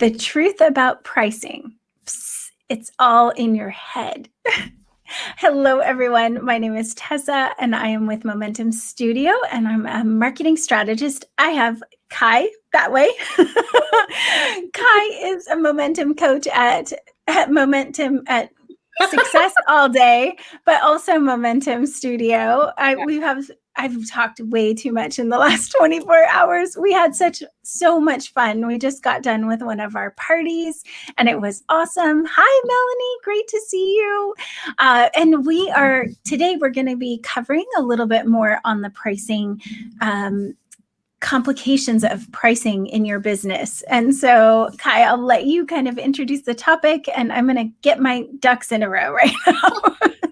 The truth about pricing. Psst, it's all in your head. Hello, everyone. My name is Tessa, and I am with Momentum Studio, and I'm a marketing strategist. I have Kai that way. Kai is a momentum coach at Momentum at Success All Day, but also Momentum Studio. I've talked way too much in the last 24 hours. We had so much fun. We just got done with one of our parties and it was awesome. Hi, Melanie. Great to see you. And today we're going to be covering a little bit more on the pricing, complications of pricing in your business. And so, Kai, I'll let you kind of introduce the topic, and I'm going to get my ducks in a row right now.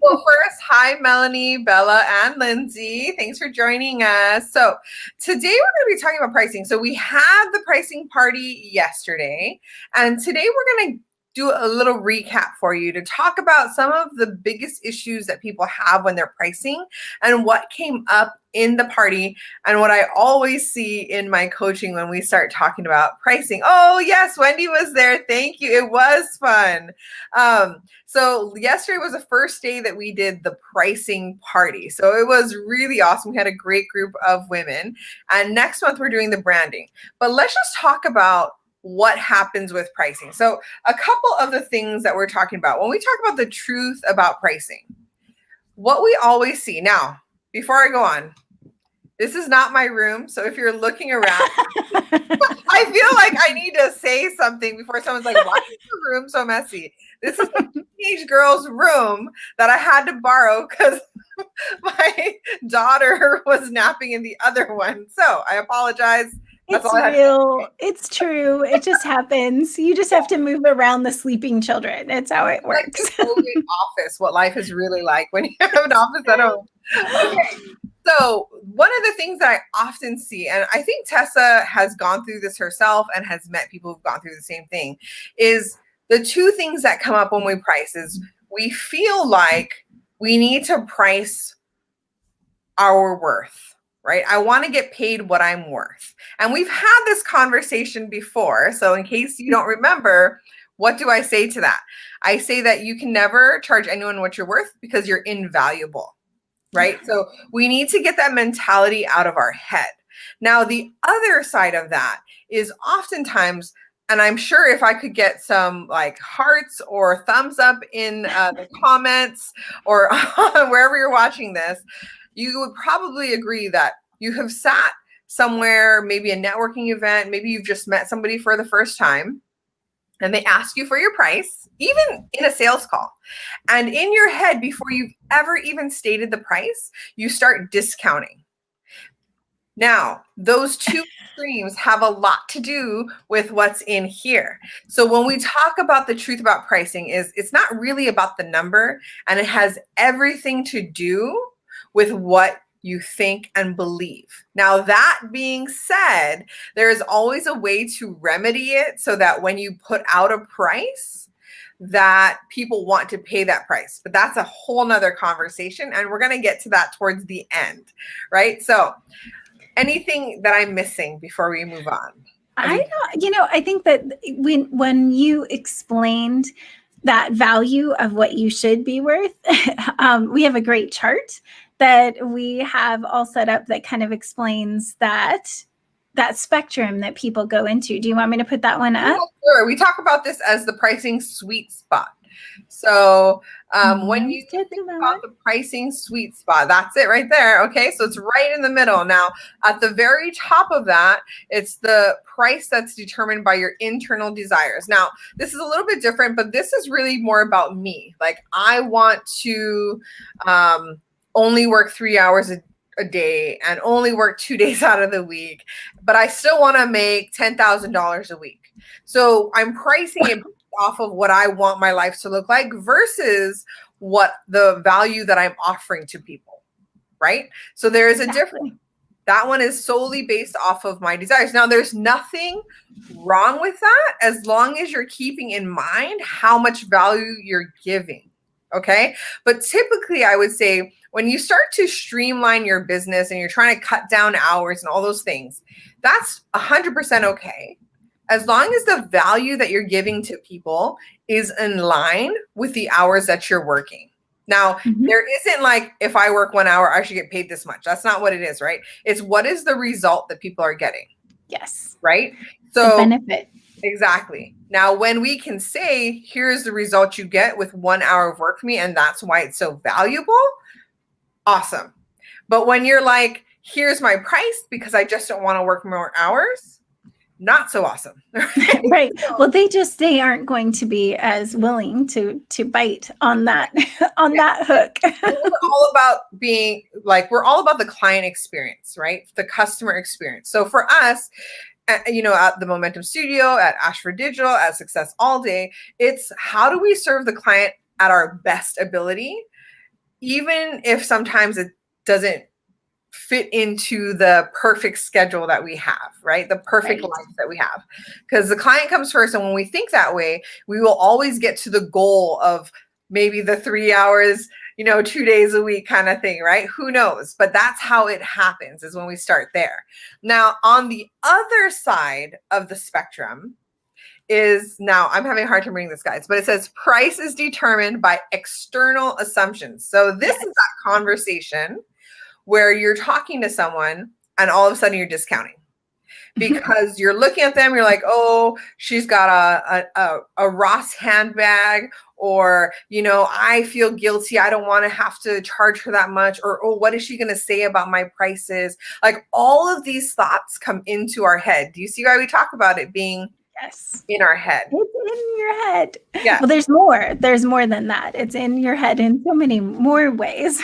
Well, first, hi, Melanie, Bella, and Lindsay. Thanks for joining us. So today we're going to be talking about pricing. So we had the pricing party yesterday, and today we're going to do a little recap for you to talk about some of the biggest issues that people have when they're pricing and what came up in the party and what I always see in my coaching when we start talking about pricing. Oh, yes, Wendy was there. Thank you. It was fun. So yesterday was the first day that we did the pricing party. So it was really awesome. We had a great group of women. And next month we're doing the branding. But let's just talk about what happens with pricing. So a couple of the things that we're talking about when we talk about the truth about pricing, what we always see. Now, before I go on, this is not my room. So if you're looking around, I feel like I need to say something before someone's like, why is your room so messy? This is a teenage girl's room that I had to borrow because my daughter was napping in the other one. So I apologize. It's real. It's true. It just happens. You just have to move around the sleeping children. It's how it works. Like the COVID office, what life is really like when you have an office at home. Okay. So one of the things that I often see, and I think Tessa has gone through this herself and has met people who've gone through the same thing, is the two things that come up when we price is we feel like we need to price our worth. Right? I want to get paid what I'm worth. And we've had this conversation before. So in case you don't remember, what do I say to that? I say that you can never charge anyone what you're worth because you're invaluable, right? So we need to get that mentality out of our head. Now, the other side of that is oftentimes, and I'm sure if I could get some like hearts or thumbs up in the comments or wherever you're watching this, you would probably agree that you have sat somewhere, maybe a networking event, maybe you've just met somebody for the first time, and they ask you for your price, even in a sales call. And in your head, before you've ever even stated the price, you start discounting. Now, those two extremes have a lot to do with what's in here. So when we talk about the truth about pricing, it's not really about the number, and it has everything to do with what you think and believe. Now, that being said, there is always a way to remedy it so that when you put out a price, that people want to pay that price. But that's a whole nother conversation, and we're going to get to that towards the end, right? So anything that I'm missing before we move on? I think that when you explained that value of what you should be worth, we have a great chart that we have all set up that kind of explains that spectrum that people go into. Do you want me to put that one up? Yeah, sure. We talk about this as the pricing sweet spot. So when you think about the pricing sweet spot, that's it right there. Okay, so it's right in the middle. Now, at the very top of that, it's the price that's determined by your internal desires. Now, this is a little bit different, but this is really more about me. Like, I want to only work 3 hours a day and only work 2 days out of the week, but I still want to make $10,000 a week. So I'm pricing it off of what I want my life to look like versus what the value that I'm offering to people, right? So there is a difference. That one is solely based off of my desires. Now, there's nothing wrong with that as long as you're keeping in mind how much value you're giving, okay? But typically, I would say when you start to streamline your business and you're trying to cut down hours and all those things, that's 100% okay, as long as the value that you're giving to people is in line with the hours that you're working. Now, there isn't like, if I work 1 hour, I should get paid this much. That's not what it is, right? It's what is the result that people are getting. Yes. Right? So the benefit. Exactly. Now, when we can say, here's the result you get with 1 hour of work for me, and that's why it's so valuable, awesome. But when you're like, here's my price because I just don't want to work more hours, not so awesome. Right. Well, they aren't going to be as willing to bite on that that hook. We're all about being like, we're all about the client experience, right? The customer experience. So for us, you know, at the Momentum Studio, at Ashford Digital, at Success All Day, it's how do we serve the client at our best ability, even if sometimes it doesn't fit into the perfect schedule that we have, right? The perfect life that we have. Because the client comes first. And when we think that way, we will always get to the goal of maybe the 3 hours, you know, 2 days a week kind of thing, right? Who knows? But that's how it happens, is when we start there. Now, on the other side of the spectrum is, now I'm having a hard time reading this, guys, but it says price is determined by external assumptions. So this is that conversation where you're talking to someone and all of a sudden you're discounting because you're looking at them. You're like, oh, she's got a Ross handbag, or, you know, I feel guilty. I don't want to have to charge her that much. Or, oh, what is she going to say about my prices? Like, all of these thoughts come into our head. Do you see why we talk about it being in our head? It's in your head. Yeah. Well, there's more than that. It's in your head in so many more ways.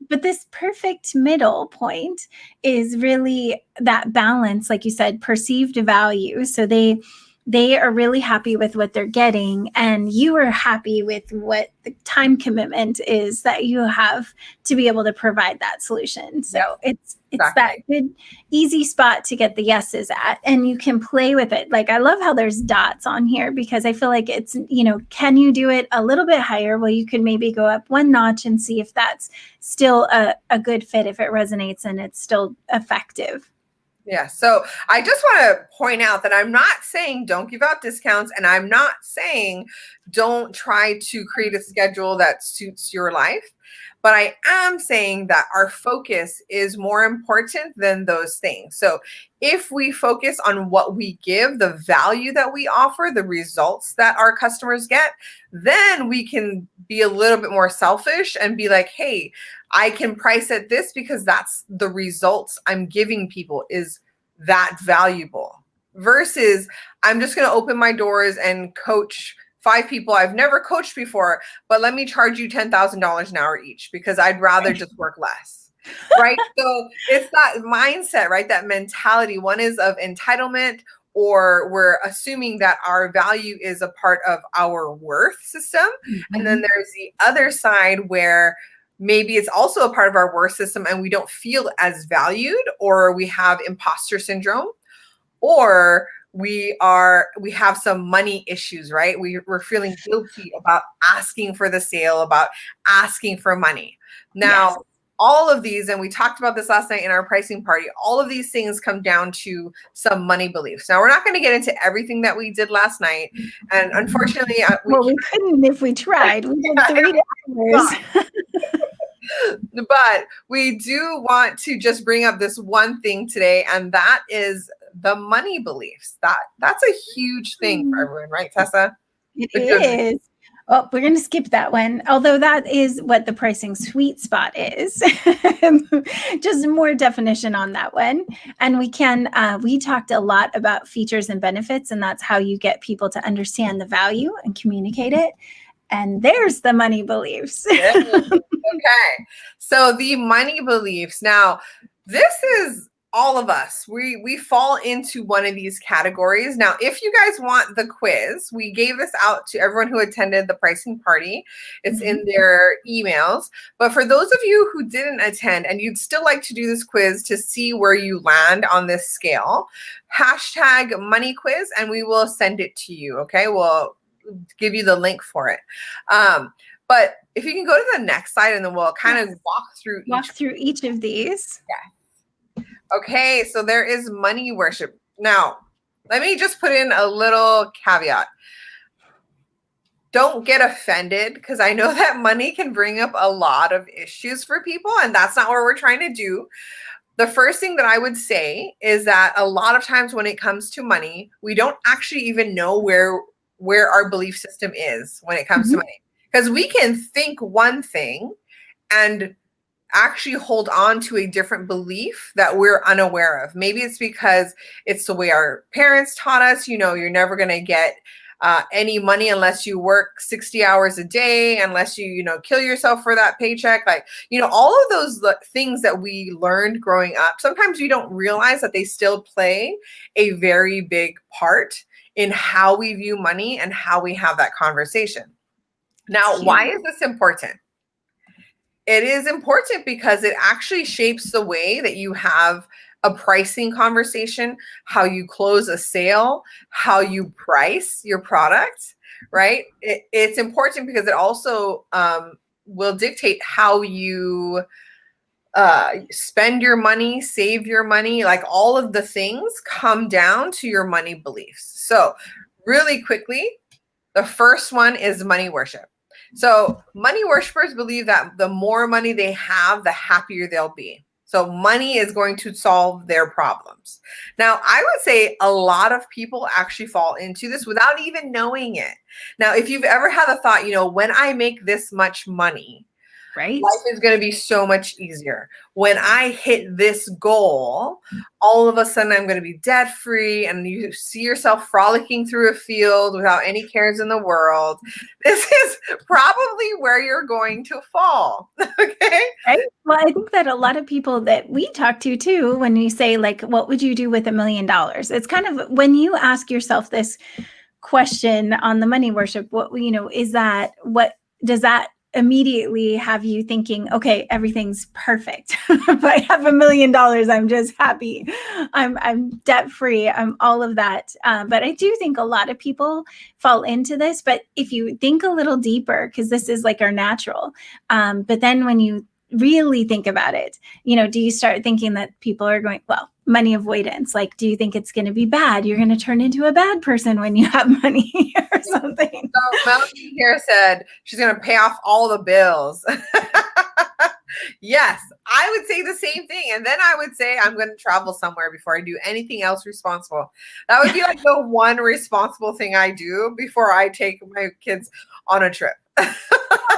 But this perfect middle point is really that balance, like you said, perceived value. So they are really happy with what they're getting, and you are happy with what the time commitment is that you have to be able to provide that solution. So it's that good, easy spot to get the yeses at, and you can play with it. Like, I love how there's dots on here, because I feel like it's, you know, can you do it a little bit higher? Well, you could maybe go up one notch and see if that's still a good fit, if it resonates and it's still effective. Yeah. So I just want to point out that I'm not saying don't give out discounts, and I'm not saying don't try to create a schedule that suits your life. But I am saying that our focus is more important than those things. So if we focus on what we give, the value that we offer, the results that our customers get, then we can be a little bit more selfish and be like, hey, I can price at this because that's the results I'm giving people is that valuable, versus I'm just going to open my doors and coach 5 people I've never coached before, but let me charge you $10,000 an hour each because I'd rather just work less. Right. So it's that mindset, right? That mentality. One is of entitlement, or we're assuming that our value is a part of our worth system. And then there's the other side where maybe it's also a part of our worth system and we don't feel as valued, or we have imposter syndrome, or we have some money issues, right? We're feeling guilty about asking for the sale, about asking for money. Now, all of these, and we talked about this last night in our pricing party, all of these things come down to some money beliefs. Now, we're not going to get into everything that we did last night. And unfortunately, we couldn't if we tried. We did 3 hours. But we do want to just bring up this one thing today, and that is the money beliefs. That's a huge thing for everyone, right, Tessa? It is. Oh, we're going to skip that one, although that is what the pricing sweet spot is. Just more definition on that one. And we talked a lot about features and benefits, and that's how you get people to understand the value and communicate it. And there's the money beliefs. Okay. So the money beliefs. Now, this is all of us. We fall into one of these categories. Now, if you guys want the quiz, we gave this out to everyone who attended the pricing party. It's in their emails. But for those of you who didn't attend and you'd still like to do this quiz to see where you land on this scale, hashtag money quiz, and we will send it to you. Okay. We'll give you the link for it. But if you can go to the next slide, and then we'll kind of walk through each of these. Yeah. Okay, so there is money worship. Now, let me just put in a little caveat. Don't get offended, because I know that money can bring up a lot of issues for people, and that's not what we're trying to do. The first thing that I would say is that a lot of times when it comes to money, we don't actually even know where our belief system is when it comes to money. Because we can think one thing and actually hold on to a different belief that we're unaware of. Maybe it's because it's the way our parents taught us, you're never going to get any money unless you work 60 hours a day, unless you kill yourself for that paycheck. Like, all of those things that we learned growing up, sometimes we don't realize that they still play a very big part in how we view money and how we have that conversation. Now, why is this important? It is important because it actually shapes the way that you have a pricing conversation, how you close a sale, how you price your product, right? It's important because it also will dictate how you spend your money, save your money. Like, all of the things come down to your money beliefs. So really quickly, the first one is money worship. So money worshipers believe that the more money they have, the happier they'll be. So money is going to solve their problems. Now, I would say a lot of people actually fall into this without even knowing it. Now, if you've ever had the thought, when I make this much money, right, life is going to be so much easier. When I hit this goal, all of a sudden I'm going to be debt free, and you see yourself frolicking through a field without any cares in the world. This is probably where you're going to fall. Okay. Right. Well, I think that a lot of people that we talk to too, when you say like, what would you do with $1 million? It's kind of when you ask yourself this question on the money worship, what does that immediately have you thinking, okay, everything's perfect. If I have $1 million, I'm just happy. I'm debt free. I'm all of that. But I do think a lot of people fall into this. But if you think a little deeper, because this is like our natural, but then when you really think about it, do you start thinking that people are going, well, money avoidance, like, do you think it's going to be bad? You're going to turn into a bad person when you have money or something. So Melanie here said she's going to pay off all the bills. Yes, I would say the same thing. And then I would say I'm going to travel somewhere before I do anything else responsible. That would be like the one responsible thing I do before I take my kids on a trip.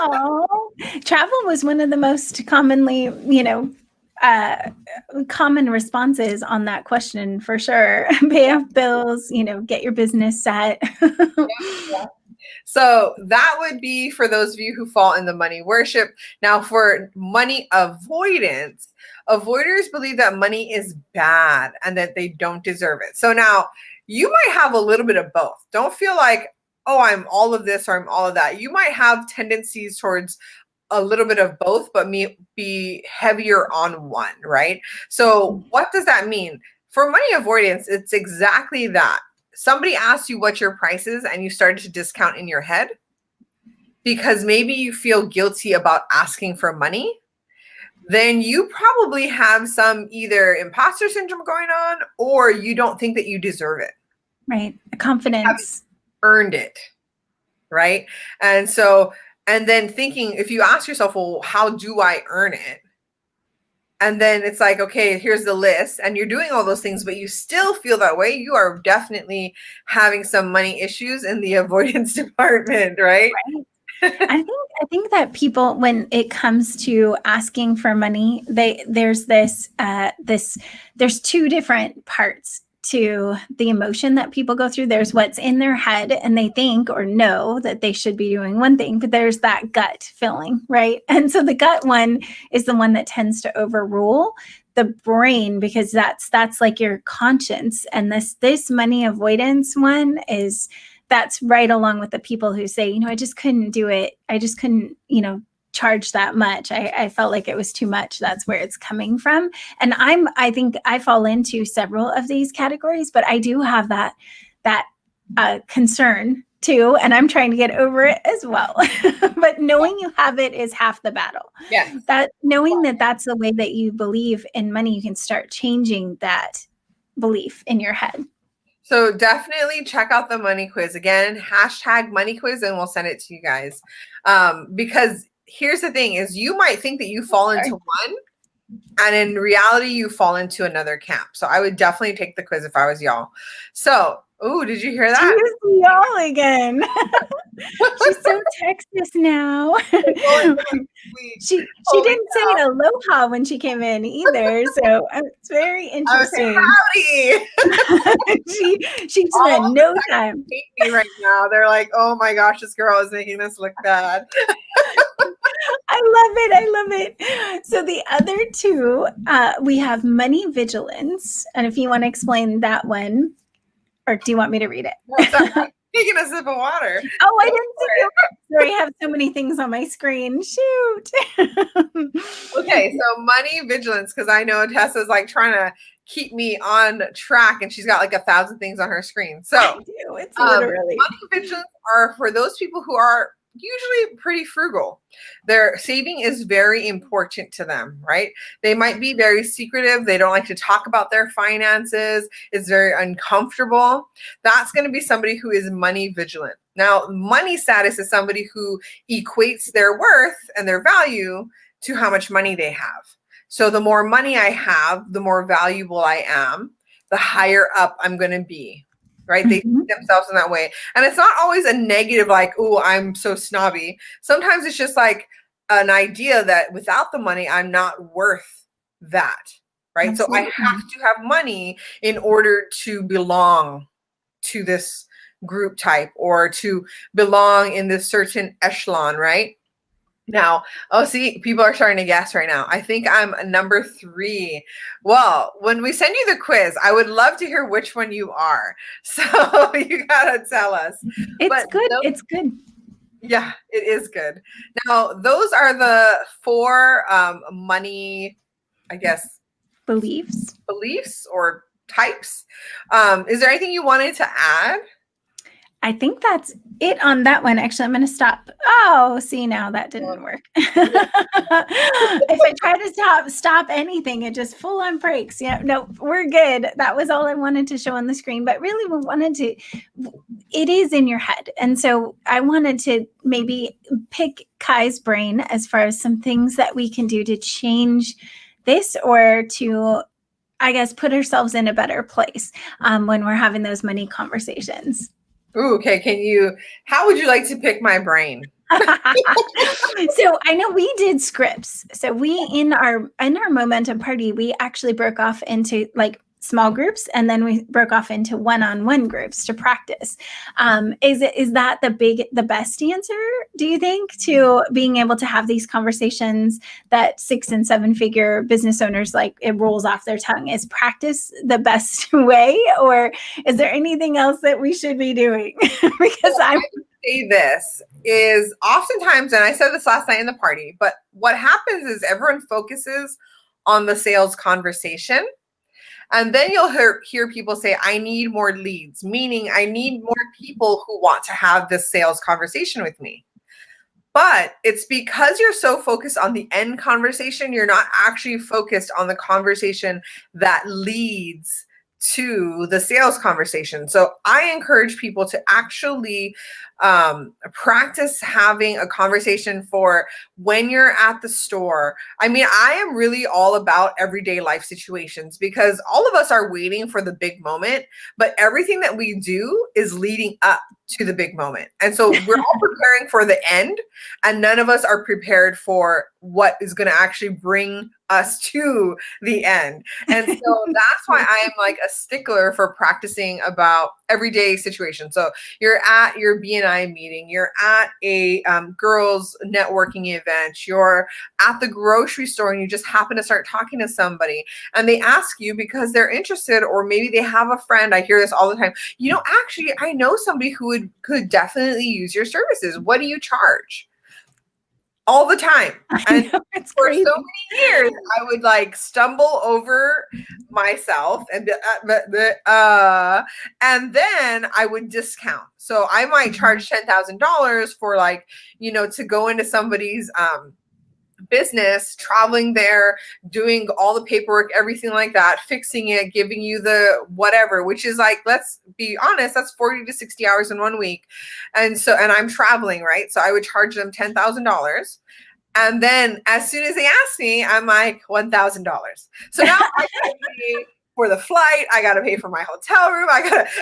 Oh, travel was one of the most commonly, common responses on that question for sure. Pay off bills, get your business set. Yeah. So that would be for those of you who fall in the money worship. Now, for money avoidance, avoiders believe that money is bad and that they don't deserve it. So now you might have a little bit of both. Don't feel like, oh, I'm all of this or I'm all of that. You might have tendencies towards a little bit of both, but be heavier on one, right? So what does that mean? For money avoidance, it's exactly that. Somebody asks you what your price is and you started to discount in your head because maybe you feel guilty about asking for money, then you probably have some either imposter syndrome going on, or you don't think that you deserve it. Right. Confidence. Earned it. Right. And then thinking, if you ask yourself, well, how do I earn it? And then it's like, okay, here's the list, and you're doing all those things, but you still feel that way. You are definitely having some money issues in the avoidance department, right? I think that people, when it comes to asking for money, there's two different parts to the emotion that people go through. There's what's in their head and they think or know that they should be doing one thing, but there's that gut feeling, right? And so the gut one is the one that tends to overrule the brain, because that's like your conscience. And this money avoidance one that's right along with the people who say, I just couldn't do it. I just couldn't, charge that much. I felt like it was too much. That's where it's coming from. And I think I fall into several of these categories, but I do have that concern too. And I'm trying to get over it as well. But knowing you have it is half the battle. Yeah. That knowing that that's the way that you believe in money, you can start changing that belief in your head. So definitely check out the money quiz. Again, hashtag money quiz, and we'll send it to you guys. Because here's the thing is you might think that you fall into one, and in reality, you fall into another camp. So I would definitely take the quiz if I was y'all. So, oh, did you hear that? She's y'all again. She's so Texas now. She didn't say aloha when she came in either, so it's very interesting. Howdy. she spent no time. Hate me right now. They're like, oh my gosh, this girl is making this look bad. I love it. So the other two, we have money vigilance, and if you want to explain that one, or do you want me to read it? No, taking a sip of water. Oh, I didn't see you. Sorry, I have so many things on my screen. Shoot. Okay, so money vigilance, because I know Tessa's like trying to keep me on track, and she's got like 1,000 things on her screen. So I do. It's literally money vigilance are for those people who are usually pretty frugal. Their saving is very important to them, right? They might be very secretive. They don't like to talk about their finances. It's very uncomfortable. That's going to be somebody who is money vigilant. Now, money status is somebody who equates their worth and their value to how much money they have. So the more money I have, the more valuable I am, the higher up I'm going to be. Right? They see themselves in that way. And it's not always a negative, like, oh, I'm so snobby. Sometimes it's just like an idea that without the money, I'm not worth that. Right? Absolutely. So I have to have money in order to belong to this group type or to belong in this certain echelon, right? Now, oh, see, people are starting to guess right now. I think I'm number 3. Well, when we send you the quiz, I would love to hear which one you are. So you gotta tell us. It's good. It's good. Yeah, it is good. Now, those are the 4 money, I guess, beliefs or types. Is there anything you wanted to add? I think that's it on that one. Actually, I'm going to stop. Oh, see, now that didn't work. If I try to stop anything, it just full on breaks. Yeah, no, we're good. That was all I wanted to show on the screen. But really, it is in your head. And so I wanted to maybe pick Kai's brain as far as some things that we can do to change this or to, I guess, put ourselves in a better place when we're having those money conversations. Ooh, okay. How would you like to pick my brain? So I know we did scripts. So we, in our momentum party, we actually broke off into like small groups, and then we broke off into one-on-one groups to practice. Is that the best answer, do you think, to being able to have these conversations that 6 and 7 figure business owners, like, it rolls off their tongue? Is practice the best way, or is there anything else that we should be doing? Because I would say this is oftentimes, and I said this last night in the party, but what happens is everyone focuses on the sales conversation. And then you'll hear people say, I need more leads, meaning I need more people who want to have this sales conversation with me. But it's because you're so focused on the end conversation, you're not actually focused on the conversation that leads to the sales conversation. So I encourage people to actually practice having a conversation for when you're at the store. I mean, I am really all about everyday life situations because all of us are waiting for the big moment, but everything that we do is leading up to the big moment. And so we're all preparing for the end, and none of us are prepared for what is going to actually bring us to the end. And so that's why I am like a stickler for practicing about everyday situations. So you're at your BNI meeting, you're at a girls networking event, you're at the grocery store and you just happen to start talking to somebody and they ask you because they're interested, or maybe they have a friend. I hear this all the time. Actually, I know somebody who could definitely use your services. What do you charge? All the time. And it's for crazy. so many years, I would like stumble over myself and then I would discount. So I might charge $10,000 for to go into somebody's business, traveling there, doing all the paperwork, everything like that, fixing it, giving you the whatever, which is like, let's be honest, that's 40 to 60 hours in 1 week. And I'm traveling, right? So I would charge them $10,000. And then as soon as they ask me, I'm like, $1,000. So now I gotta pay for the flight, I gotta pay for my hotel room,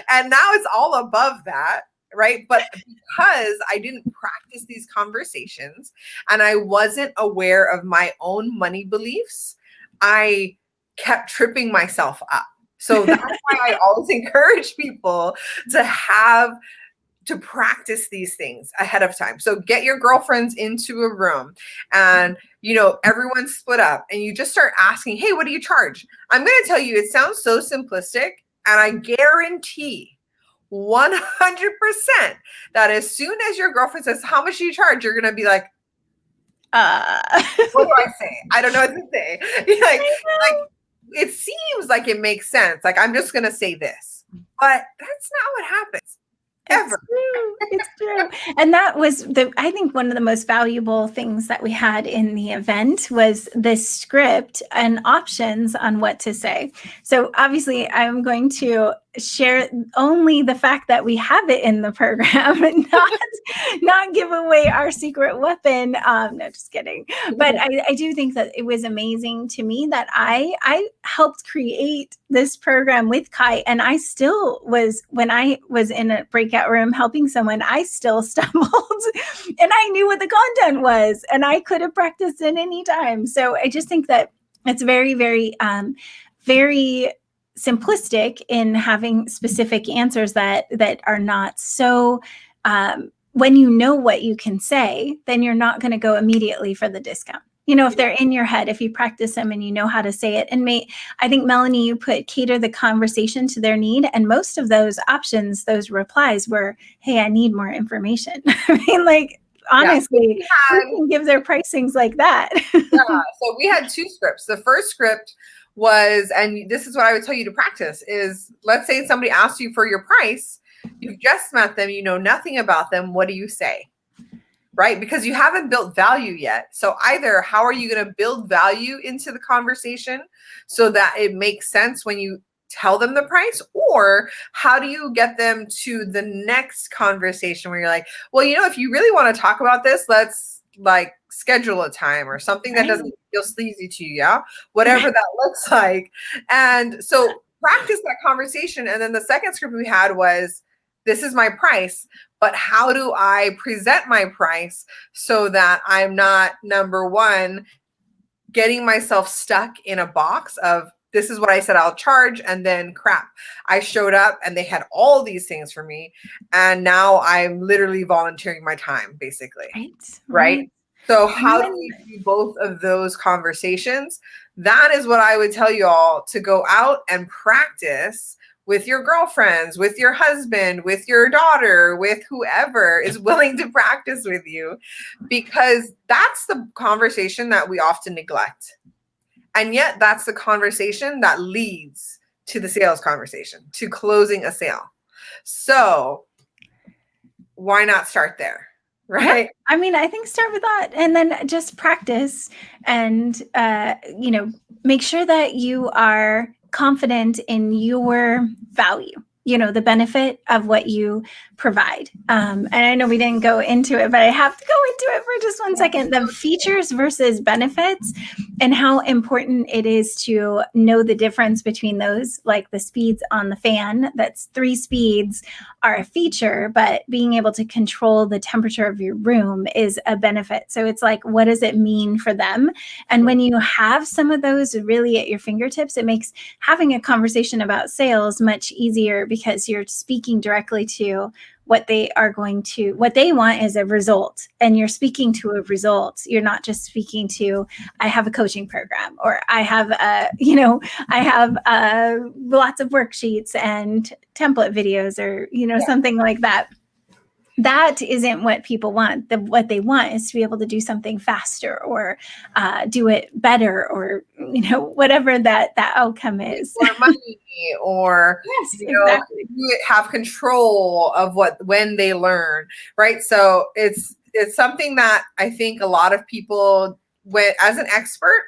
and now it's all above that. Right. But because I didn't practice these conversations and I wasn't aware of my own money beliefs, I kept tripping myself up. So that's why I always encourage people to practice these things ahead of time. So get your girlfriends into a room and, everyone's split up and you just start asking, hey, what do you charge? I'm going to tell you, it sounds so simplistic, and I guarantee 100% that as soon as your girlfriend says, how much do you charge? You're going to be like, what do I say? I don't know what to say. like it seems like it makes sense. Like, I'm just going to say this, but that's not what happens. Ever. It's true. And that was I think one of the most valuable things that we had in the event was the script and options on what to say. So obviously I'm going to share only the fact that we have it in the program and not give away our secret weapon. No, just kidding. But I do think that it was amazing to me that I helped create this program with Kai, and I still was, when I was in a breakout room helping someone, I still stumbled and I knew what the content was and I could have practiced it any time. So I just think that it's very, very, very simplistic in having specific answers that are not so, when you know what you can say, then you're not going to go immediately for the discount. If they're in your head, if you practice them and you know how to say it. And I think, Melanie, you put cater the conversation to their need. And most of those options, those replies were, hey, I need more information. I mean, like, honestly, who can give their pricings like that? So we had two scripts. The first script was, and this is what I would tell you to practice, is let's say somebody asks you for your price. You've just met them. You know nothing about them. What do you say? Right? Because you haven't built value yet. So either how are you going to build value into the conversation so that it makes sense when you tell them the price, or how do you get them to the next conversation where you're like, well, if you really want to talk about this, let's like schedule a time or something that doesn't feel sleazy to you. Yeah. Whatever that looks like. And so practice that conversation. And then the second script we had was, this is my price, but how do I present my price so that I'm not, number one, getting myself stuck in a box of, this is what I said I'll charge, and then crap, I showed up and they had all these things for me, and now I'm literally volunteering my time, basically. Right? So how do we do both of those conversations? That is what I would tell you all to go out and practice with your girlfriends, with your husband, with your daughter, with whoever is willing to practice with you, because that's the conversation that we often neglect. And yet that's the conversation that leads to the sales conversation, to closing a sale. So why not start there? Right? Yeah. I mean, I think start with that and then just practice and, make sure that you are confident in your value, the benefit of what you provide. And I know we didn't go into it, but I have to go into it for just 1 second. The features versus benefits and how important it is to know the difference between those, like the speeds on the fan. That's 3 speeds are a feature, but being able to control the temperature of your room is a benefit. So it's like, what does it mean for them? And when you have some of those really at your fingertips, it makes having a conversation about sales much easier, because you're speaking directly to what they want is a result, and you're speaking to a result. You're not just speaking to, I have a coaching program, or I have lots of worksheets and template videos, or something like that. That isn't what people want. What they want is to be able to do something faster, or do it better, or whatever that outcome is. Or money, or yes, exactly. Have control of when they learn, right? So it's something that I think a lot of people as an expert,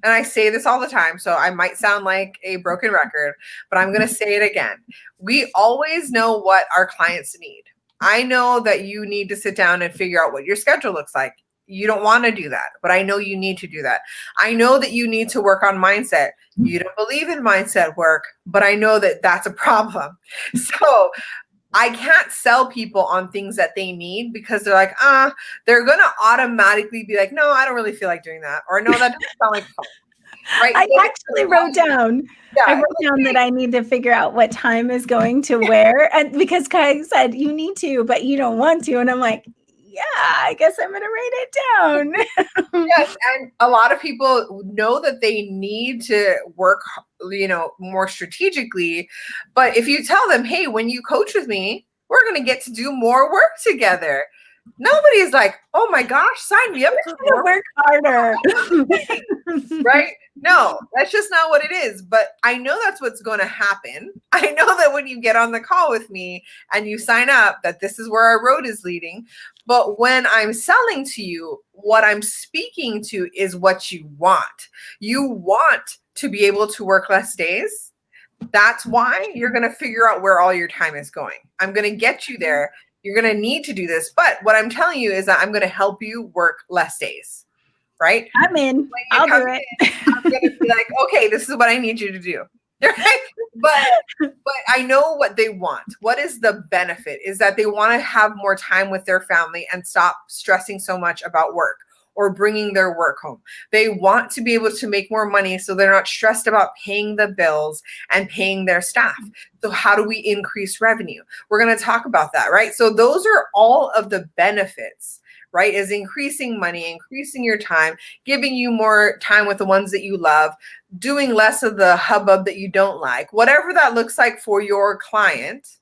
and I say this all the time, so I might sound like a broken record, but I'm going to say it again. We always know what our clients need. I know that you need to sit down and figure out what your schedule looks like. You don't want to do that, but I know you need to do that. I know that you need to work on mindset. You don't believe in mindset work, but I know that that's a problem. So I can't sell people on things that they need because they're like, they're going to automatically be like, no, I don't really feel like doing that. Or no, that doesn't sound like fun. Right? I actually wrote down. Yeah, I wrote down that I need to figure out what time is going to where, and because Kai said you need to, but you don't want to, and I'm like, yeah, I guess I'm going to write it down. Yes, and a lot of people know that they need to work, more strategically. But if you tell them, hey, when you coach with me, we're going to get to do more work together. Nobody's like, oh my gosh, sign me up to work harder. Right? No, that's just not what it is. But I know that's what's going to happen. I know that when you get on the call with me and you sign up, that this is where our road is leading. But when I'm selling to you, what I'm speaking to is what you want. You want to be able to work less days. That's why you're going to figure out where all your time is going. I'm going to get you there. You're going to need to do this. But what I'm telling you is that I'm going to help you work less days. Right? I'm in. I'll do it. I'm going to be like, okay, this is what I need you to do. Right? But I know what they want. What is the benefit? Is that they want to have more time with their family and stop stressing so much about work or bringing their work home. They want to be able to make more money so they're not stressed about paying the bills and paying their staff. So how do we increase revenue? We're going to talk about that, right? So those are all of the benefits, right? Is increasing money, increasing your time, giving you more time with the ones that you love, doing less of the hubbub that you don't like, whatever that looks like for your client,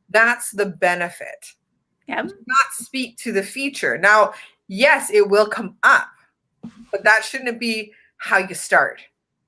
that's the benefit. Yep. Do not speak to the feature. Now, yes, it will come up, but that shouldn't be how you start,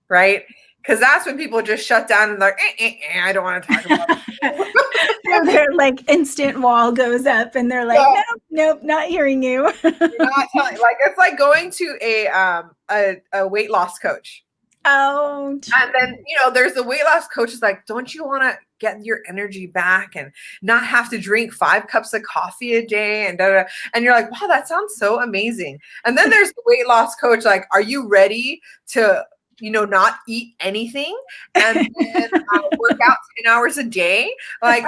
right? Because that's when people just shut down and they're like, I don't want to talk about it. Their like instant wall goes up and they're like, nope, not hearing you. You're not telling, like, it's like going to a weight loss coach. Oh. And then, there's the weight loss coach is like, don't you want to get your energy back and not have to drink 5 cups of coffee a day and da-da. And you're like, wow, that sounds so amazing. And then there's the weight loss coach like, are you ready to not eat anything and then work out 10 hours a day? Like,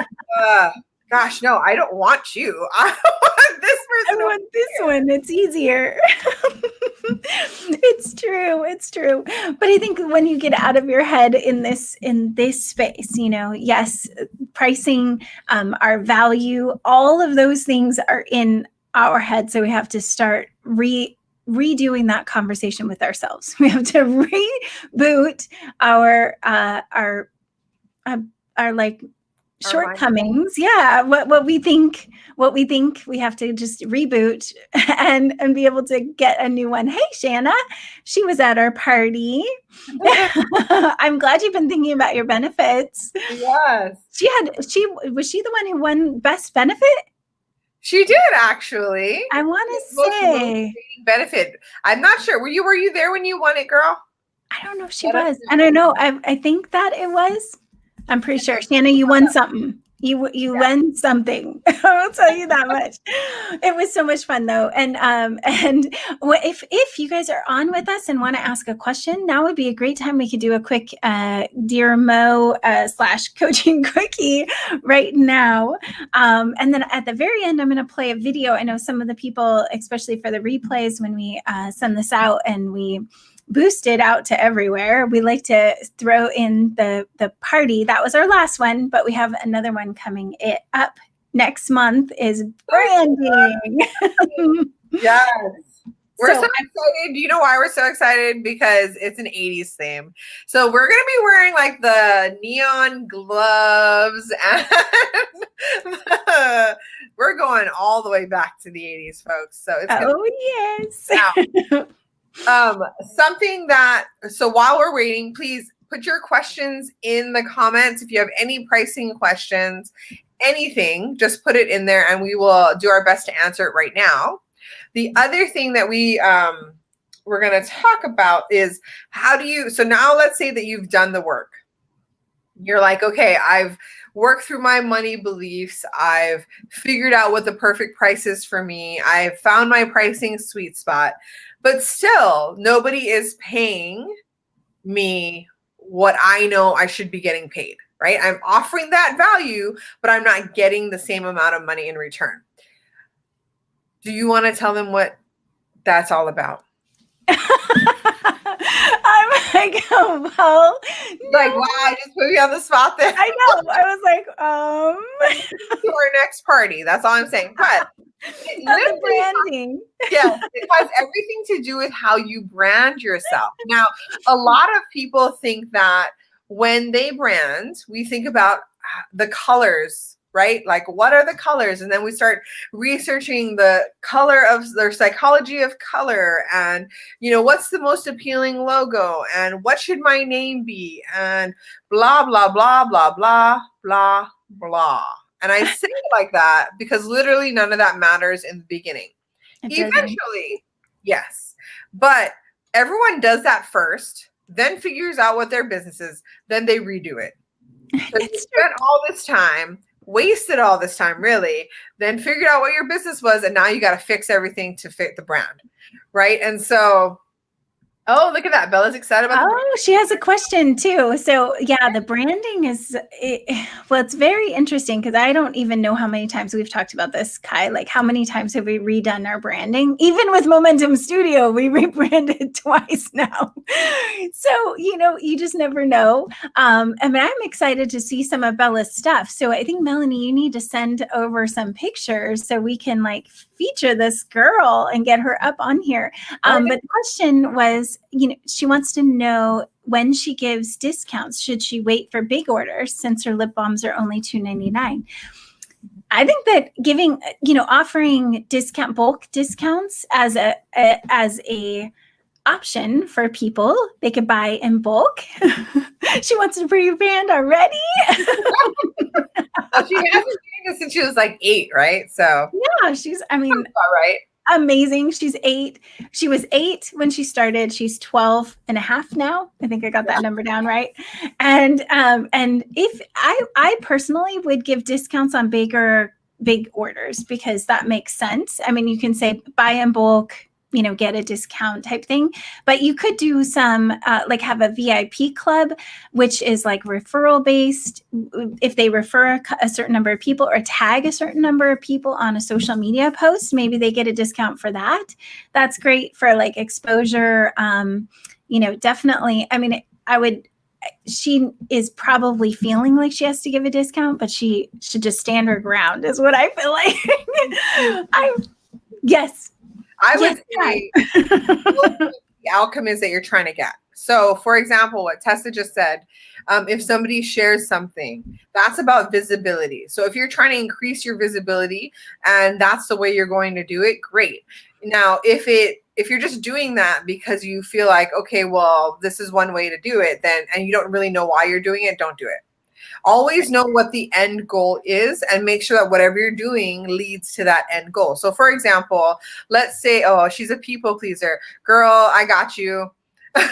gosh, no, I don't want you. I want this person. I want this one. It's easier. It's true. But I think when you get out of your head in this space, yes, pricing, our value, all of those things are in our head. So we have to start redoing that conversation with ourselves. We have to reboot our like shortcomings. Yeah. What we think we have to just reboot and be able to get a new one. Hey, Shanna, she was at our party. I'm glad you've been thinking about your benefits. Yes. Was she the one who won best benefit? She did, actually. I want to say benefit. I'm not sure. Were you there when you won it, girl? I don't know if she was. I don't know. I think that it was. I'm pretty sure. Shanna, you won something. You won something. I'll tell you that much. It was so much fun though. And if you guys are on with us and want to ask a question, now would be a great time. We could do a quick Dear Mo / coaching quickie right now. And then at the very end, I'm going to play a video. I know some of the people, especially for the replays, when we send this out and we boost it out to everywhere, we like to throw in the party. That was our last one, but we have another one coming up next month is branding. Yes. We're so excited. Do you know why we're so excited? Because it's an 80s theme. So we're going to be wearing like the neon gloves and we're going all the way back to the 80s, folks. So it's yes. So while we're waiting, please put your questions in the comments. If you have any pricing questions, anything, just put it in there and we will do our best to answer it right now. The other thing that we we're going to talk about is so now let's say that you've done the work. You're like, okay, I've worked through my money beliefs. I've figured out what the perfect price is for me. I've found my pricing sweet spot, but still nobody is paying me what I know I should be getting paid, right? I'm offering that value, but I'm not getting the same amount of money in return. Do you want to tell them what that's all about? I'm like, oh, well, Like, wow, I just put you on the spot there. I know. I was like, to our next party. That's all I'm saying. But the branding. Yes, it has everything to do with how you brand yourself. Now, a lot of people think that when they brand, we think about the colors, right? Like, what are the colors? And then we start researching the color of their psychology of color and, what's the most appealing logo and what should my name be and blah, blah, blah, blah, blah, blah, blah. And I say it like that because literally none of that matters in the beginning. Eventually, yes. But everyone does that first, then figures out what their business is, then they redo it. So you spent all this time, wasted all this time, really, then figured out what your business was, and now you got to fix everything to fit the brand, right? And so, oh, look at that. Bella's excited about the brand. She has a question too. So yeah, the branding it's very interesting because I don't even know how many times we've talked about this, Kai. Like, how many times have we redone our branding? Even with Momentum Studio, we rebranded twice now. So, you just never know. I'm excited to see some of Bella's stuff. So I think, Melanie, you need to send over some pictures so we can feature this girl and get her up on here. But the question was, she wants to know when she gives discounts, should she wait for big orders since her lip balms are only $2.99? I think that giving, offering bulk discounts as a option for people, they could buy in bulk. She wants to pre-brand already. Well, she hasn't been this since she was 8, right? So yeah, all right. Amazing. She's 8. She was 8 when she started. She's 12 and a half now. I think I got that number down right. And if I personally would give discounts on big orders because that makes sense. I mean, you can say buy in bulk, get a discount type thing, but you could do some have a VIP club, which is referral based. If they refer a certain number of people or tag a certain number of people on a social media post, maybe they get a discount for that. That's great for exposure. Definitely. I mean, she is probably feeling like she has to give a discount, but she should just stand her ground is what I feel like. Yes. I would say the outcome is that you're trying to get. So, for example, what Tessa just said, if somebody shares something, that's about visibility. So if you're trying to increase your visibility and that's the way you're going to do it, great. Now, if you're just doing that because you feel like, okay, well, this is one way to do it, then, and you don't really know why you're doing it, don't do it. Always know what the end goal is and make sure that whatever you're doing leads to that end goal. So for example, let's say, oh, she's a people pleaser. Girl, I got you. I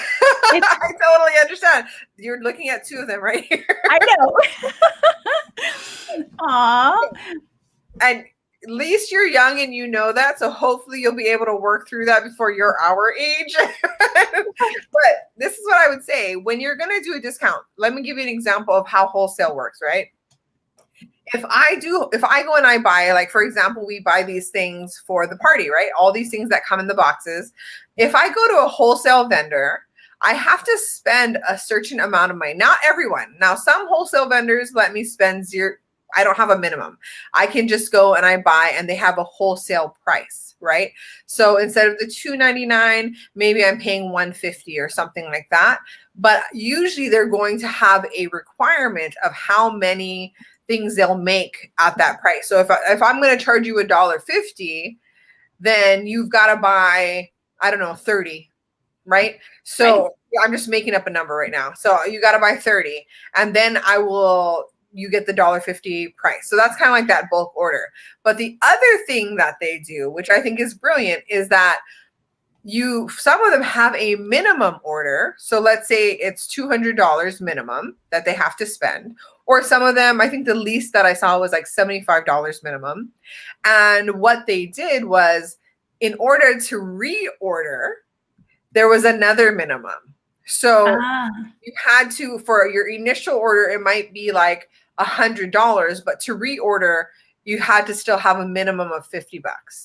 totally understand. You're looking at 2 of them right here. I know. Aw. And at least you're young and you know that. So hopefully you'll be able to work through that before you're our age. But this is what I would say. When you're going to do a discount, let me give you an example of how wholesale works, right? If I go and I buy, for example, we buy these things for the party, right? All these things that come in the boxes. If I go to a wholesale vendor, I have to spend a certain amount of money. Not everyone. Now, some wholesale vendors let me spend zero. I don't have a minimum. I can just go and I buy and they have a wholesale price, right? So instead of the $2.99, maybe I'm paying $1.50 or something like that. But usually they're going to have a requirement of how many things they'll make at that price. So if I'm going to charge you $1.50, then you've got to buy, I don't know, 30, right? So right. I'm just making up a number right now. So you got to buy 30 and then you get the $1.50 price. So that's kind of like that bulk order. But the other thing that they do, which I think is brilliant, is that some of them have a minimum order. So let's say it's $200 minimum that they have to spend. Or some of them, I think the least that I saw was like $75 minimum. And what they did was, in order to reorder, there was another minimum. So you had to, for your initial order, it might be like $100, but to reorder, you had to still have a minimum of $50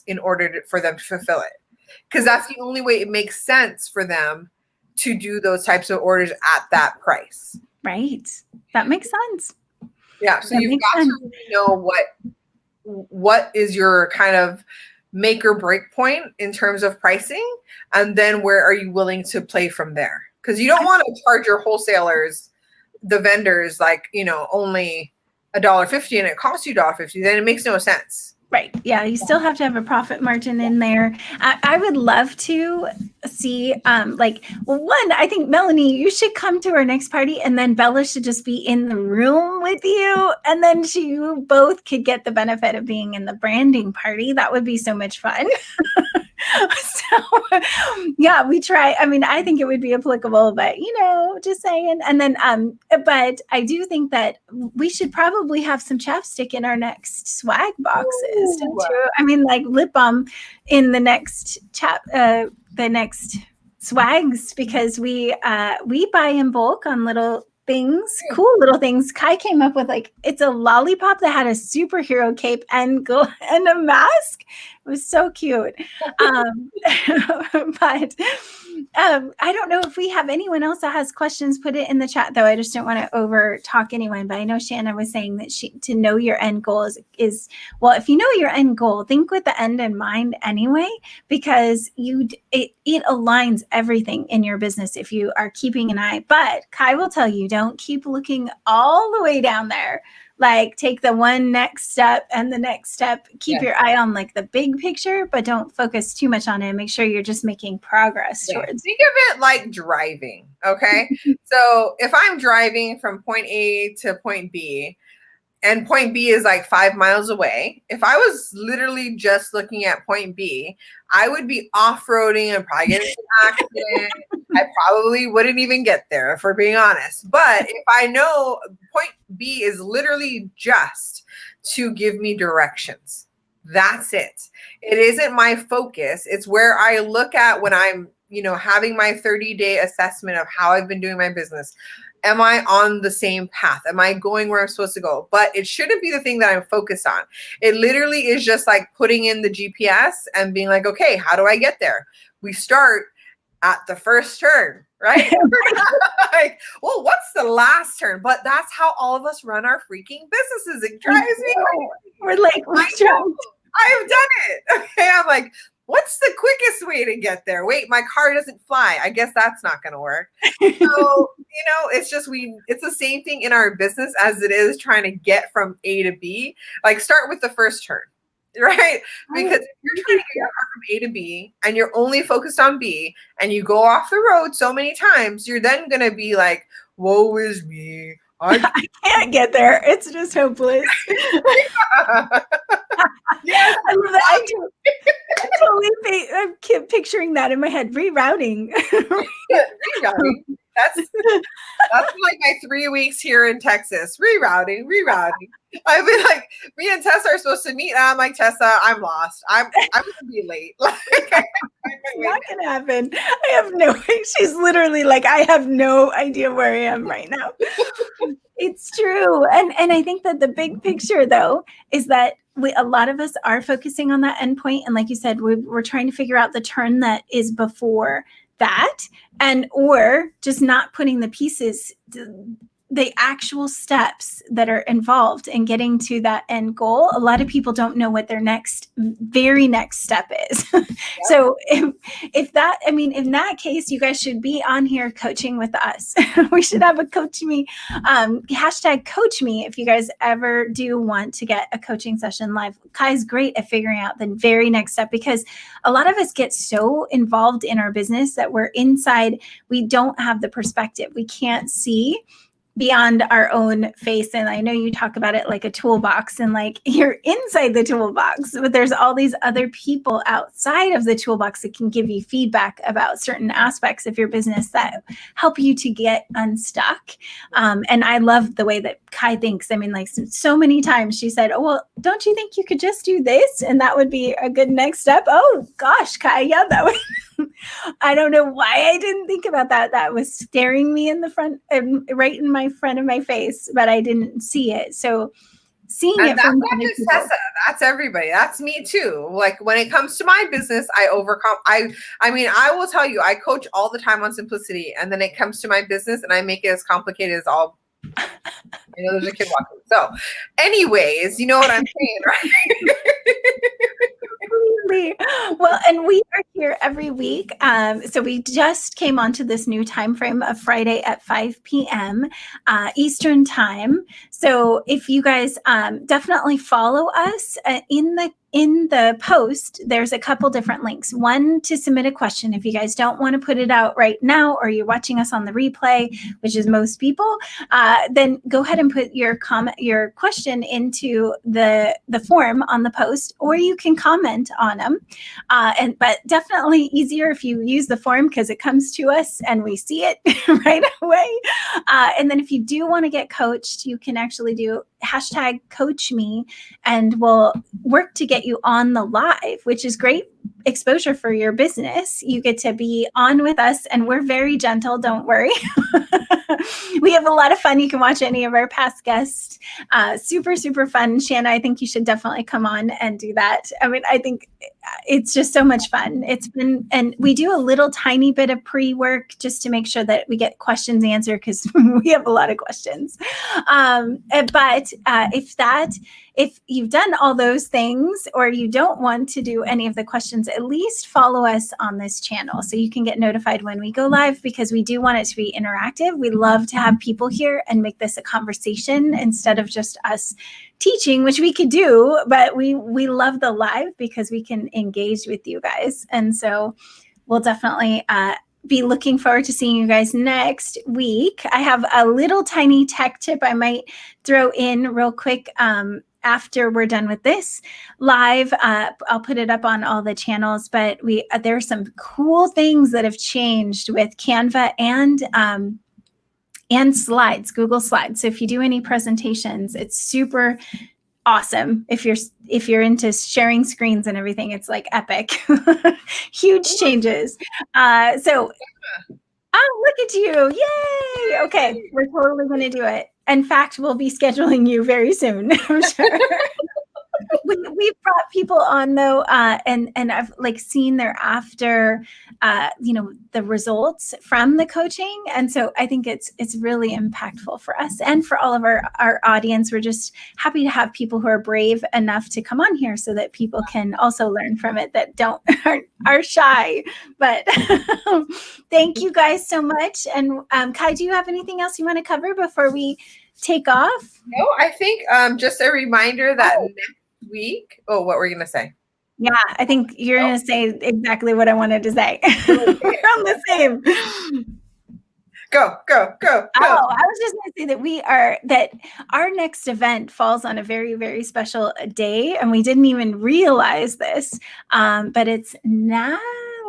in order for them to fulfill it. Because that's the only way it makes sense for them to do those types of orders at that price. Right. That makes sense. Yeah. So you've got to really know what is your kind of make or break point in terms of pricing. And then where are you willing to play from there? Because you don't want to charge your wholesalers, the vendors, like, only $1.50 and it costs you $1.50. Then it makes no sense. Right. Yeah. You still have to have a profit margin in there. I would love to see, I think, Melanie, you should come to our next party, and then Bella should just be in the room with you. And then you both could get the benefit of being in the branding party. That would be so much fun. So yeah, we try. I mean, I think it would be applicable, but just saying. And then, but I do think that we should probably have some chapstick in our next swag boxes, don't you? I mean, like lip balm in the next the next swags, because we buy in bulk on little things, cool little things. Kai came up with it's a lollipop that had a superhero cape and a mask. It was so cute. But I don't know if we have anyone else that has questions. Put it in the chat, though. I just don't want to over talk anyone. But I know Shanna was saying that to know your end goal is well, if you know your end goal, think with the end in mind anyway, because it aligns everything in your business if you are keeping an eye. But Kai will tell you, don't keep looking all the way down there. Like, take the one next step and the next step. Keep your eye on the big picture, but don't focus too much on it. Make sure you're just making progress towards. Think of it like driving. Okay. So if I'm driving from point A to point B, and point B is like 5 miles away, if I was literally just looking at point B, I would be off-roading and probably get into an accident. I probably wouldn't even get there, if we're being honest. But if I know point B is literally just to give me directions, that's it. It isn't my focus. It's where I look at when I'm, having my 30-day assessment of how I've been doing my business. Am I on the same path? Am I going where I'm supposed to go? But it shouldn't be the thing that I'm focused on. It literally is just like putting in the GPS and being like, okay, how do I get there? We start at the first turn, right? Like, well, what's the last turn? But that's how all of us run our freaking businesses. It drives me crazy. We're like, I've done it. Okay, I'm like, what's the quickest way to get there? Wait, my car doesn't fly. I guess that's not going to work. So, it's just it's the same thing in our business as it is trying to get from A to B. Like, start with the first turn, right? Because if you're trying to get your car from A to B and you're only focused on B and you go off the road so many times, you're then going to be like, woe is me. I can't get there. It's just hopeless. Yes, I love that. I'm picturing that in my head. Rerouting. Rerouting. That's like my 3 weeks here in Texas. Rerouting. I've been like, me and Tessa are supposed to meet. And I'm like, Tessa, I'm lost. I'm gonna be late. It's not gonna happen. I have no. She's literally like, I have no idea where I am right now. It's true, and I think that the big picture, though, is that a lot of us are focusing on that endpoint, and like you said, we're trying to figure out the turn that is before that, or just not putting the pieces, the actual steps that are involved in getting to that end goal. A lot of people don't know what their very next step is. Yeah. So if that, in that case, you guys should be on here coaching with us. We should have a coach me, hashtag coach me if you guys ever do want to get a coaching session live. Kai's great at figuring out the very next step, because a lot of us get so involved in our business that we're inside. We don't have the perspective. We can't see beyond our own face. And I know you talk about it like a toolbox, and like you're inside the toolbox, but there's all these other people outside of the toolbox that can give you feedback about certain aspects of your business that help you to get unstuck. And I love the way that Kai thinks. I mean, like so many times she said, oh, well, don't you think you could just do this? And that would be a good next step. Oh gosh, Kai, yeah, that would. I don't know why I didn't think about that. That was staring me in the front, right in my front of my face, but I didn't see it. So seeing and it that's from not just Tessa, that's everybody. That's me too. Like when it comes to my business, I overcome. I mean, I will tell you, I coach all the time on simplicity, and then it comes to my business, and I make it as complicated as all. I know there's a kid walking. So, anyways, you know what I'm saying, right? Well, and we are here every week. So we just came onto this new time frame of Friday at 5 p.m. Eastern time. So if you guys definitely follow us in the post, there's a couple different links. One to submit a question. If you guys don't want to put it out right now, or you're watching us on the replay, which is most people, then go ahead and put your question into the form on the post, or you can comment on them. But definitely easier if you use the form, because it comes to us and we see it right away. And then if you do want to get coached, you can actually do #coach me, and we'll work to get you on the live, which is great exposure for your business. You get to be on with us, and we're very gentle. Don't worry. We have a lot of fun. You can watch any of our past guests. Super, super fun. Shanna, I think you should definitely come on and do that. I mean, I think it's just so much fun. It's been, and we do a little tiny bit of pre-work just to make sure that we get questions answered, because we have a lot of questions. But if you've done all those things, or you don't want to do any of the questions, at least follow us on this channel so you can get notified when we go live, because we do want it to be interactive. We love to have people here and make this a conversation instead of just us teaching, which we could do, but we love the live because we can engage with you guys. And so we'll definitely be looking forward to seeing you guys next week. I have a little tiny tech tip I might throw in real quick after we're done with this live. I'll put it up on all the channels, but there are some cool things that have changed with Canva and slides, Google Slides. So if you do any presentations, it's super awesome. If you're into sharing screens and everything, it's like epic. Huge changes. So look at you. Yay. Okay. We're totally going to do it. In fact, we'll be scheduling you very soon, I'm sure. We've brought people on though, and I've like seen their after, the results from the coaching, and so I think it's really impactful for us and for all of our audience. We're just happy to have people who are brave enough to come on here so that people can also learn from it that are shy. But thank you guys so much. And Kai, do you have anything else you want to cover before we take off? No, I think just a reminder that next week. Oh, what were you going to say? Yeah, I think you're going to say exactly what I wanted to say. We're on the same. Go. Oh, I was just going to say that our next event falls on a very, very special day, and we didn't even realize this. But it's now,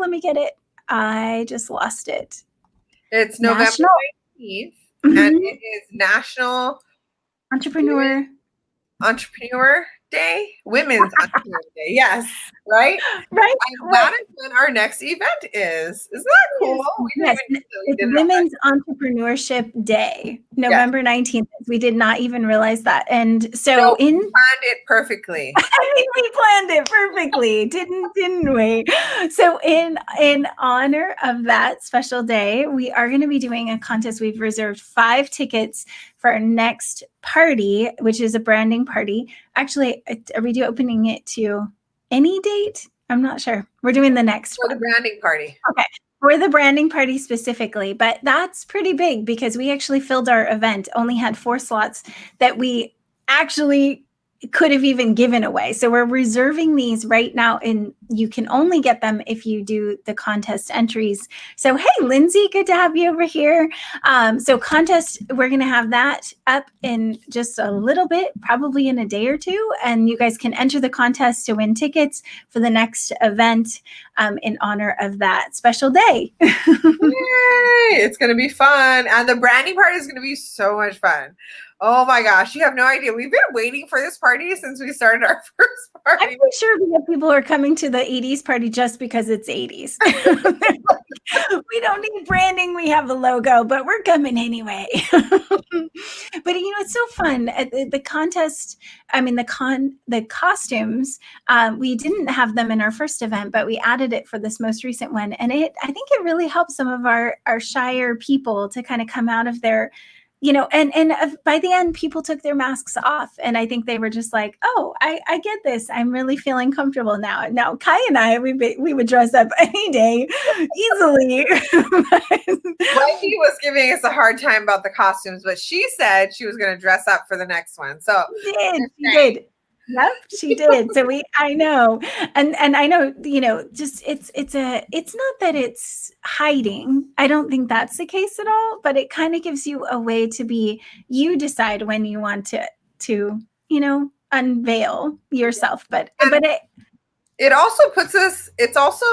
let me get it. I just lost it. It's November 19th, and it is National Entrepreneur Day, Women's Entrepreneur Day. Yes, right. And that is when our next event is. Isn't that cool? Yes, it's Women's Entrepreneurship Day, November 19th. We did not even realize that, and so we planned it perfectly. I mean, we planned it perfectly, didn't we? So in honor of that special day, we are going to be doing a contest. We've reserved 5 tickets for our next party, which is a branding party. Actually, are we opening it to any date? I'm not sure. We're doing the next for the branding party. Okay. For the branding party specifically, but that's pretty big because we actually filled our event, only had 4 slots that we actually could have even given away. So we're reserving these right now, and you can only get them if you do the contest entries. So, hey, Lindsay, good to have you over here. So contest, we're going to have that up in just a little bit, probably in a day or two. And you guys can enter the contest to win tickets for the next event in honor of that special day. Yay! It's going to be fun. And the branding party is going to be so much fun. Oh my gosh, you have no idea. We've been waiting for this party since we started our first party. I'm pretty sure people are coming to the 80s party just because it's 80s. We don't need branding. We have a logo, but we're coming anyway. But it's so fun. The contest, the costumes, we didn't have them in our first event, but we added it for this most recent one. And I think it really helps some of our shyer people to kind of come out of their, and by the end, people took their masks off. And I think they were just like, oh, I get this. I'm really feeling comfortable now. Now, Kai and I, we would dress up any day easily. Wendy was giving us a hard time about the costumes, but she said she was going to dress up for the next one. So she did. Yep, she did. So I know. And I know, just it's not that it's hiding. I don't think that's the case at all, but it kind of gives you a way to you decide when you want to unveil yourself. But it also it's also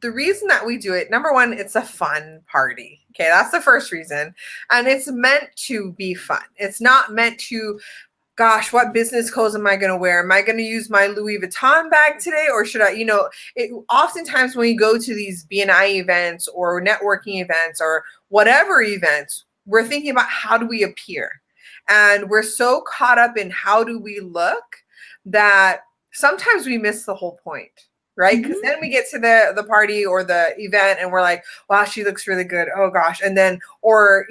the reason that we do it. Number one, it's a fun party. Okay. That's the first reason. And it's meant to be fun. It's not meant to, gosh, what business clothes am I going to wear? Am I going to use my Louis Vuitton bag today? Or should I, oftentimes when you go to these BNI events or networking events or whatever events, we're thinking about how do we appear? And we're so caught up in how do we look that sometimes we miss the whole point, right? Because then we get to the party or the event and we're like, wow, she looks really good. Oh gosh. And then, or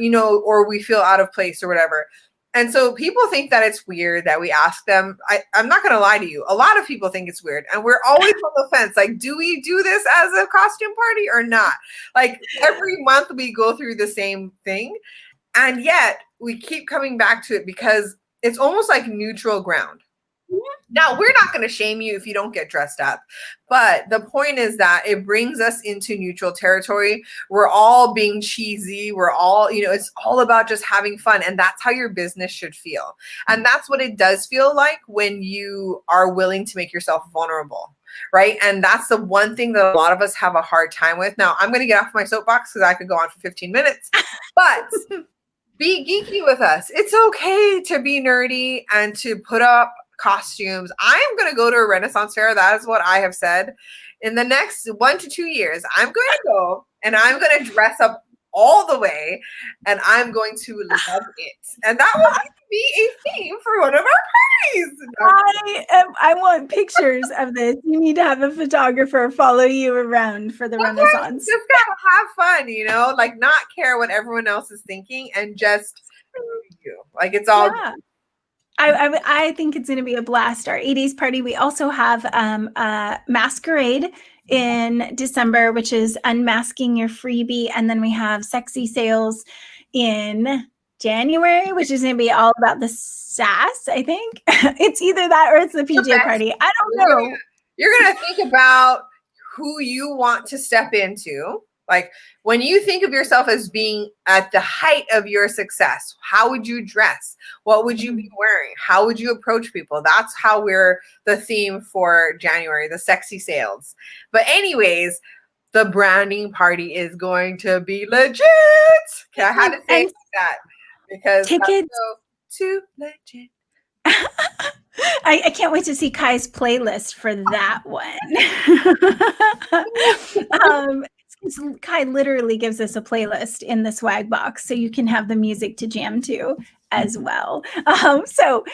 we feel out of place or whatever. And so people think that it's weird that we ask them. I'm not going to lie to you. A lot of people think it's weird. And we're always on the fence. Like, do we do this as a costume party or not? Like every month we go through the same thing. And yet we keep coming back to it because it's almost like neutral ground. Now, we're not going to shame you if you don't get dressed up. But the point is that it brings us into neutral territory. We're all being cheesy. We're all, it's all about just having fun. And that's how your business should feel. And that's what it does feel like when you are willing to make yourself vulnerable. Right. And that's the one thing that a lot of us have a hard time with. Now, I'm going to get off my soapbox because I could go on for 15 minutes. But be geeky with us. It's okay to be nerdy and to put up costumes. I am going to go to a Renaissance fair. That is what I have said. In the next 1 to 2 years, I'm going to go and I'm going to dress up all the way and I'm going to love it. And that will be a theme for one of our parties. I want pictures of this. You need to have a photographer follow you around for the Renaissance. Just gotta have fun, like not care what everyone else is thinking and just you. Like it's all good. I think it's going to be a blast. Our 80s party. We also have a masquerade in December, which is unmasking your freebie. And then we have sexy sales in January, which is going to be all about the sass, I think. It's either that or it's the PJ party. I don't know. You're going to think about who you want to step into. Like when you think of yourself as being at the height of your success, how would you dress? What would you be wearing? How would you approach people? That's how we're the theme for January, the sexy sales. But anyways, the branding party is going to be legit. Okay, I had to say that because tickets too legit. I can't wait to see Kai's playlist for that one. Kai literally gives us a playlist in the swag box, so you can have the music to jam to as well. So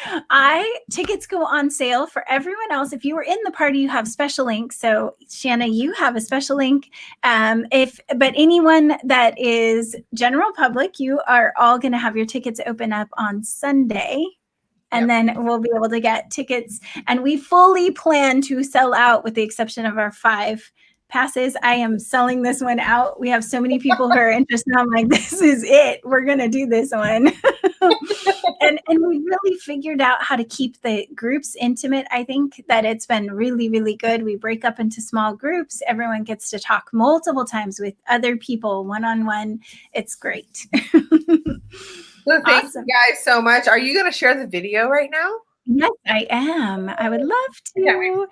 tickets go on sale for everyone else. If you were in the party, you have special links. So Shanna, you have a special link. But anyone that is general public, you are all going to have your tickets open up on Sunday. And then we'll be able to get tickets. And we fully plan to sell out with the exception of our 5 passes. I am selling this one out. We have so many people who are interested. I'm like, this is it. We're going to do this one. and we really figured out how to keep the groups intimate. I think that it's been really, really good. We break up into small groups. Everyone gets to talk multiple times with other people, one-on-one. It's great. Well, thank you guys so much. Are you going to share the video right now? Yes, I am. I would love to.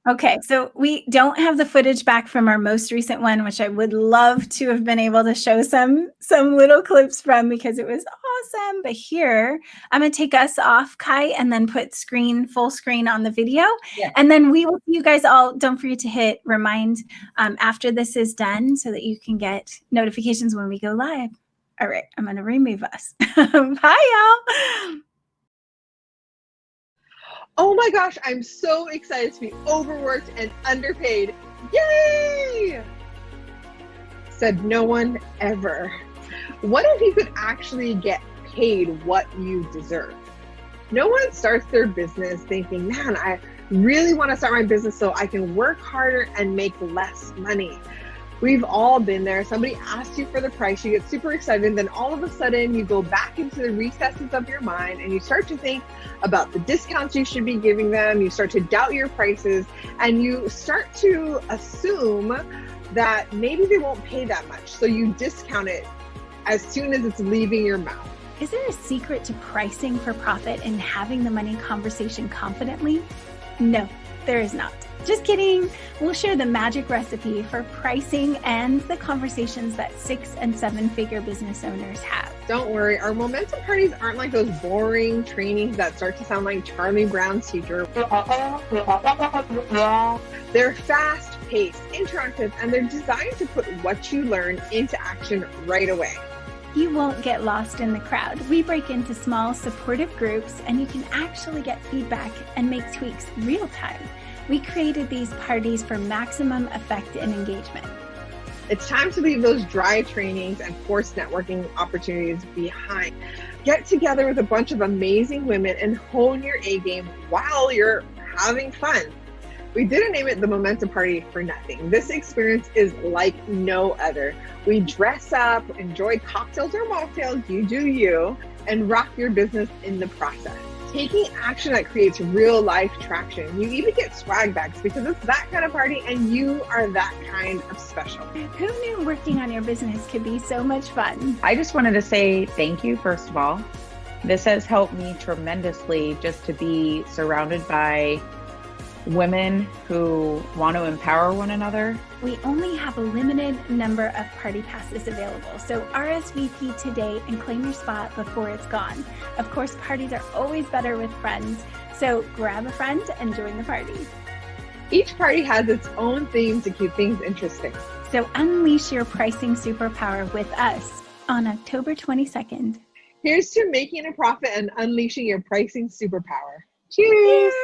Okay, so we don't have the footage back from our most recent one, which I would love to have been able to show some little clips from because it was awesome. But here, I'm going to take us off, Kai, and then put full screen on the video. Yeah. And then we will see you guys all. Don't forget to hit remind after this is done so that you can get notifications when we go live. All right, I'm going to remove us. Bye, y'all. Oh my gosh, I'm so excited to be overworked and underpaid. Yay! Said no one ever. What if you could actually get paid what you deserve? No one starts their business thinking, man, I really want to start my business so I can work harder and make less money. We've all been there. Somebody asks you for the price, you get super excited, and then all of a sudden you go back into the recesses of your mind and you start to think about the discounts you should be giving them. You start to doubt your prices and you start to assume that maybe they won't pay that much. So you discount it as soon as it's leaving your mouth. Is there a secret to pricing for profit and having the money conversation confidently? No, there is not. Just kidding. We'll share the magic recipe for pricing and the conversations that 6- and 7-figure business owners have. Don't worry, our momentum parties aren't like those boring trainings that start to sound like Charlie Brown's teacher. They're fast-paced, interactive, and they're designed to put what you learn into action right away. You won't get lost in the crowd. We break into small, supportive groups, and you can actually get feedback and make tweaks real time. We created these parties for maximum effect and engagement. It's time to leave those dry trainings and forced networking opportunities behind. Get together with a bunch of amazing women and hone your A game while you're having fun. We didn't name it the Momentum Party for nothing. This experience is like no other. We dress up, enjoy cocktails or mocktails, you do you, and rock your business in the process. Taking action that creates real life traction. You even get swag bags because it's that kind of party and you are that kind of special. Who knew working on your business could be so much fun? I just wanted to say thank you, first of all. This has helped me tremendously just to be surrounded by women who want to empower one another. We only have a limited number of party passes available, so RSVP today and claim your spot before it's gone. Of course, parties are always better with friends, so grab a friend and join the party. Each party has its own theme to keep things interesting. So unleash your pricing superpower with us on October 22nd. Here's to making a profit and unleashing your pricing superpower. Cheers!